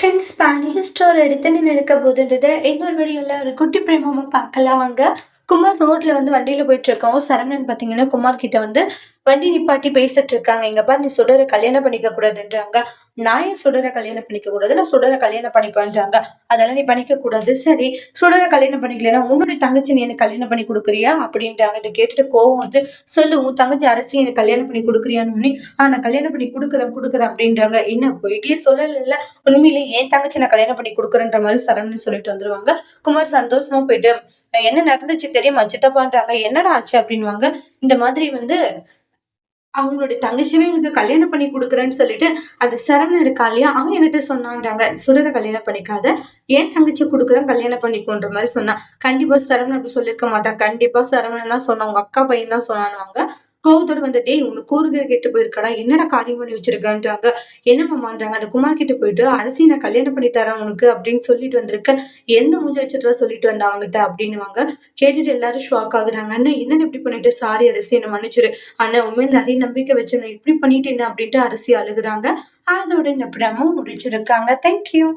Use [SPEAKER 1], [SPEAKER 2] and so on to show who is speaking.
[SPEAKER 1] Friends பேனியர் store எடுத்து நீ நடக்க போதுன்றது இன்னொரு வீடியோவில் ஒரு குட்டி பிரேமமாக பார்க்கலாம் வாங்க. குமார் ரோட்ல வந்து வண்டியில போயிட்டு இருக்கோம். சரவணன் பார்த்தீங்கன்னா குமார் கிட்ட வந்து வண்டி நிப்பாட்டி பேசிட்டு இருக்காங்க. இங்க பாரு, நீ சுடரை கல்யாணம் பண்ணிக்க கூடாதுன்றாங்க. நான் ஏன் சுடரை கல்யாணம் பண்ணிக்க கூடாது? நான் சுடரை கல்யாணம் பண்ணிப்பேன்றாங்க. அதெல்லாம் நீ பண்ணிக்க கூடாது. சரி, சுடரை கல்யாணம் பண்ணிக்கலன்னா உன்னுடைய தங்கச்சி நீ எனக்கு கல்யாணம் பண்ணி கொடுக்குறியா அப்படின்ட்டாங்க. இதை கேட்டுட்டு கோவம் வந்து, சொல்லு உன் தங்கச்சி அரசி எனக்கு கல்யாணம் பண்ணி கொடுக்குறியான்னு. நான் கல்யாணம் பண்ணி கொடுக்குறேன் அப்படின்றாங்க. என்ன பொய்யே சொல்லல, உண்மையிலே என் தங்கச்சி நான் கல்யாணம் பண்ணி கொடுக்குறேன்ற மாதிரி சரவணன் சொல்லிட்டு வந்துருவாங்க. குமார் சந்தோஷமா போயிட்டு, என்ன நடந்துச்சு தெரியுமா சித்தப்பான்றாங்க. என்னடா ஆச்சு அப்படின்வாங்க. இந்த மாதிரி வந்து அவங்களுடைய தங்கச்சியவே எனக்கு கல்யாணம் பண்ணி கொடுக்குறேன்னு சொல்லிட்டு அந்த சரவணன் இருக்கா இல்லையா, அவன் என்கிட்ட சொன்னான்றாங்க. சுடரை கல்யாணம் பண்ணிக்காத, ஏன் தங்கச்சி கொடுக்குறேன் கல்யாணம் பண்ணிக்கோன்ற மாதிரி சொன்னான். கண்டிப்பா சரவணன் அப்படி சொல்லிருக்க மாட்டான். கண்டிப்பா சரவணன் தான் சொன்னான், உங்க அக்கா பையன் தான் சொன்னானுவாங்க. கோவத்தோட வந்து, டேய் உனக்கு கூறுகிற கெட்டு போயிருக்கடா, என்னடா காரியம் பண்ணி வச்சிருக்கன்றாங்க. என்ன மாமான்றாங்க. அந்த குமார் கிட்ட போயிட்டு அரசி நான் கல்யாணம் பண்ணி தரேன் உனக்கு அப்படின்னு சொல்லிட்டு வந்திருக்க, எந்த மூஞ்சி வச்சுட்டு சொல்லிட்டு வந்த அவங்ககிட்ட அப்படின்னுவாங்க. கேட்டுட்டு எல்லாரும் ஷாக் ஆகுறாங்க. அண்ணன் என்னன்னு இப்படி பண்ணிட்டு, சாரி அரசி என்ன மன்னிச்சிரு அண்ணன், உண்மையில நிறைய நம்பிக்கை வச்சு நான் இப்படி பண்ணிட்டேன் அப்படின்ட்டு அரசி அழுகுறாங்க. அதோட இந்த பிரமும் முடிச்சிருக்காங்க. தேங்க்யூ.